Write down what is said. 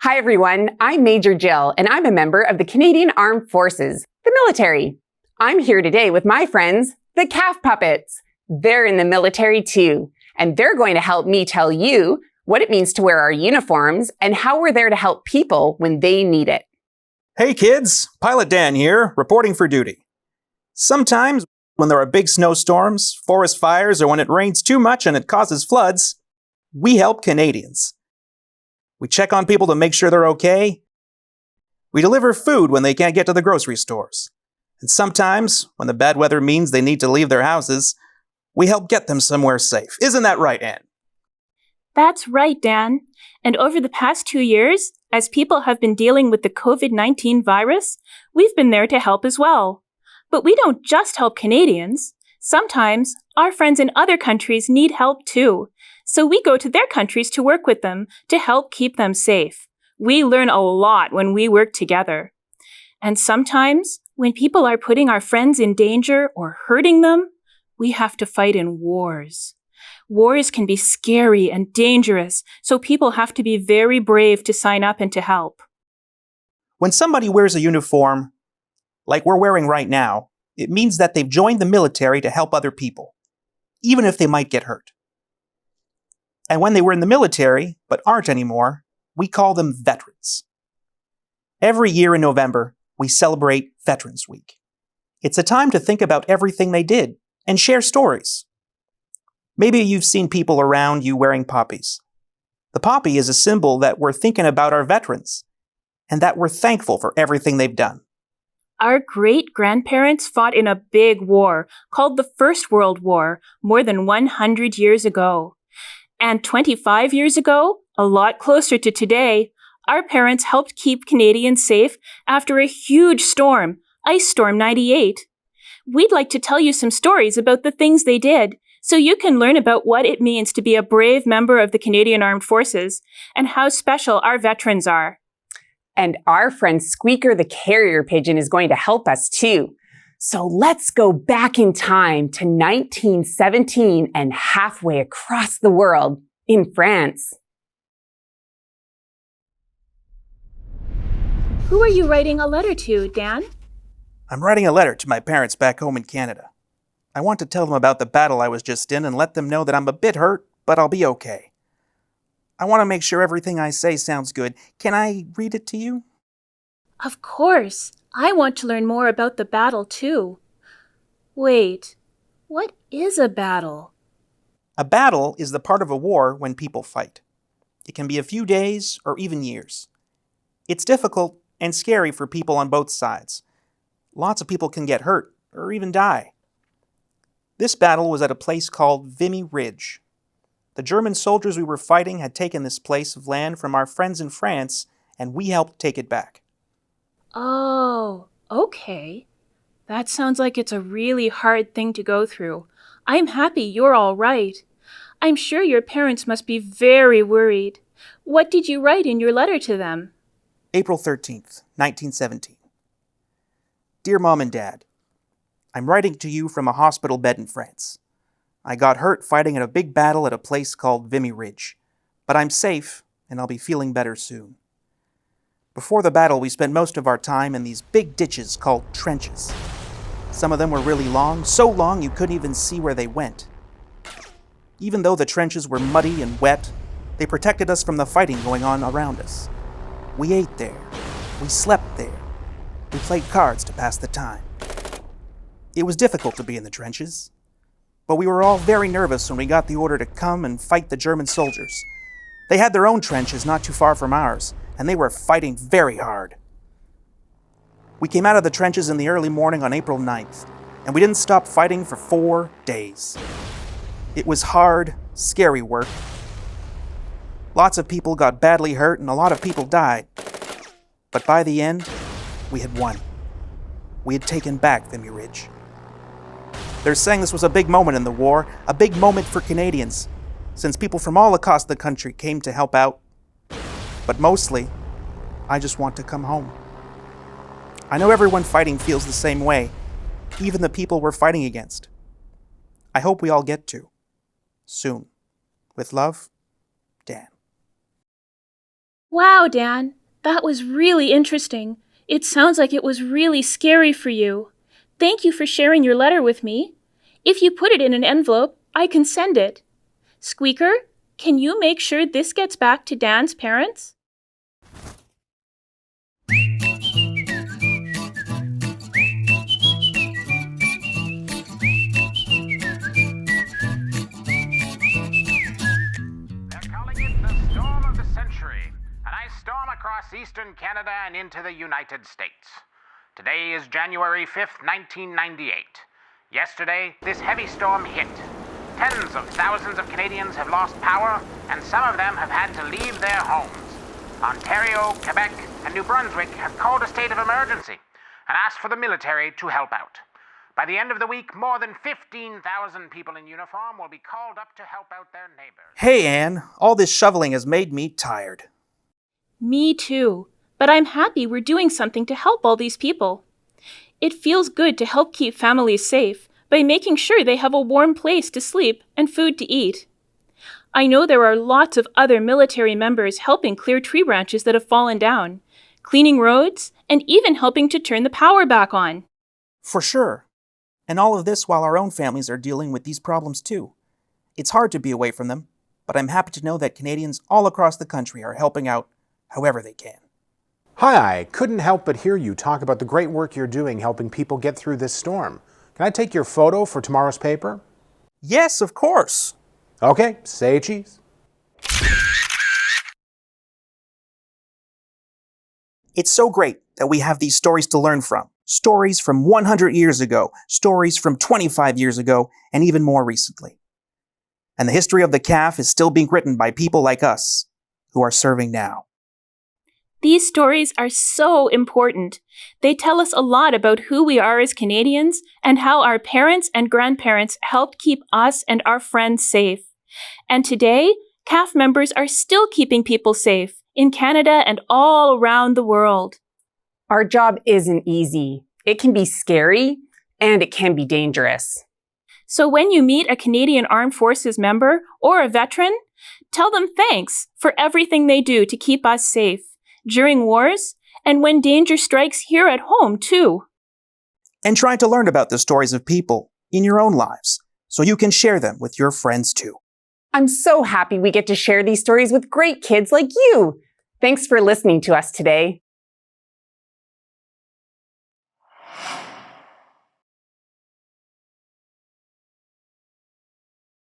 Hi everyone, I'm Major Jill and I'm a member of the Canadian Armed Forces, the military. I'm here today with my friends, the calf puppets. They're in the military too, and they're going to help me tell you what it means to wear our uniforms and how we're there to help people when they need it. Hey kids, Pilot Dan here, reporting for duty. Sometimes, when there are big snowstorms, forest fires, or when it rains too much and it causes floods, we help Canadians. We check on people to make sure they're okay. We deliver food when they can't get to the grocery stores. And sometimes, when the bad weather means they need to leave their houses, we help get them somewhere safe. Isn't that right, Anne? That's right, Dan. And over the past 2 years, as people have been dealing with the COVID-19 virus, we've been there to help as well. But we don't just help Canadians. Sometimes, our friends in other countries need help too. So we go to their countries to work with them to help keep them safe. We learn a lot when we work together. And sometimes, when people are putting our friends in danger or hurting them, we have to fight in wars. Wars can be scary and dangerous, so people have to be very brave to sign up and to help. When somebody wears a uniform, like we're wearing right now, it means that they've joined the military to help other people, even if they might get hurt. And when they were in the military, but aren't anymore, we call them veterans. Every year in November, we celebrate Veterans Week. It's a time to think about everything they did and share stories. Maybe you've seen people around you wearing poppies. The poppy is a symbol that we're thinking about our veterans and that we're thankful for everything they've done. Our great-grandparents fought in a big war called the First World War more than 100 years ago. And 25 years ago, a lot closer to today, our parents helped keep Canadians safe after a huge storm, Ice Storm 98. We'd like to tell you some stories about the things they did, so you can learn about what it means to be a brave member of the Canadian Armed Forces and how special our veterans are. And our friend Squeaker the carrier pigeon is going to help us too. So let's go back in time to 1917 and halfway across the world in France. Who are you writing a letter to, Dan? I'm writing a letter to my parents back home in Canada. I want to tell them about the battle I was just in and let them know that I'm a bit hurt, but I'll be okay. I want to make sure everything I say sounds good. Can I read it to you? Of course. I want to learn more about the battle, too. Wait, what is a battle? A battle is the part of a war when people fight. It can be a few days or even years. It's difficult and scary for people on both sides. Lots of people can get hurt or even die. This battle was at a place called Vimy Ridge. The German soldiers we were fighting had taken this place of land from our friends in France, and we helped take it back. Oh, okay. That sounds like it's a really hard thing to go through. I'm happy you're all right. I'm sure your parents must be very worried. What did you write in your letter to them? April 13th, 1917. Dear Mom and Dad, I'm writing to you from a hospital bed in France. I got hurt fighting in a big battle at a place called Vimy Ridge, but I'm safe and I'll be feeling better soon. Before the battle, we spent most of our time in these big ditches called trenches. Some of them were really long, so long you couldn't even see where they went. Even though the trenches were muddy and wet, they protected us from the fighting going on around us. We ate there. We slept there. We played cards to pass the time. It was difficult to be in the trenches, but we were all very nervous when we got the order to come and fight the German soldiers. They had their own trenches not too far from ours, and they were fighting very hard. We came out of the trenches in the early morning on April 9th, and we didn't stop fighting for 4 days. It was hard, scary work. Lots of people got badly hurt and a lot of people died. But by the end, we had won. We had taken back Vimy Ridge. They're saying this was a big moment in the war, a big moment for Canadians, since people from all across the country came to help out. But mostly, I just want to come home. I know everyone fighting feels the same way, even the people we're fighting against. I hope we all get to. Soon. With love, Dan. Wow, Dan, that was really interesting. It sounds like it was really scary for you. Thank you for sharing your letter with me. If you put it in an envelope, I can send it. Squeaker, can you make sure this gets back to Dan's parents? Storm across eastern Canada and into the United States. Today is January 5th, 1998. Yesterday, this heavy storm hit. Tens of thousands of Canadians have lost power, and some of them have had to leave their homes. Ontario, Quebec, and New Brunswick have called a state of emergency and asked for the military to help out. By the end of the week, more than 15,000 people in uniform will be called up to help out their neighbors. Hey, Anne, all this shoveling has made me tired. Me too, but I'm happy we're doing something to help all these people. It feels good to help keep families safe by making sure they have a warm place to sleep and food to eat. I know there are lots of other military members helping clear tree branches that have fallen down, cleaning roads, and even helping to turn the power back on. For sure. And all of this while our own families are dealing with these problems too. It's hard to be away from them, but I'm happy to know that Canadians all across the country are helping out however they can. Hi, I couldn't help but hear you talk about the great work you're doing helping people get through this storm. Can I take your photo for tomorrow's paper? Yes, of course. Okay, say cheese. It's so great that we have these stories to learn from. Stories from 100 years ago, stories from 25 years ago, and even more recently. And the history of the calf is still being written by people like us, who are serving now. These stories are so important. They tell us a lot about who we are as Canadians and how our parents and grandparents helped keep us and our friends safe. And today, CAF members are still keeping people safe in Canada and all around the world. Our job isn't easy. It can be scary and it can be dangerous. So when you meet a Canadian Armed Forces member or a veteran, tell them thanks for everything they do to keep us safe during wars and when danger strikes here at home too. And try to learn about the stories of people in your own lives so you can share them with your friends too. I'm so happy we get to share these stories with great kids like you. Thanks for listening to us today.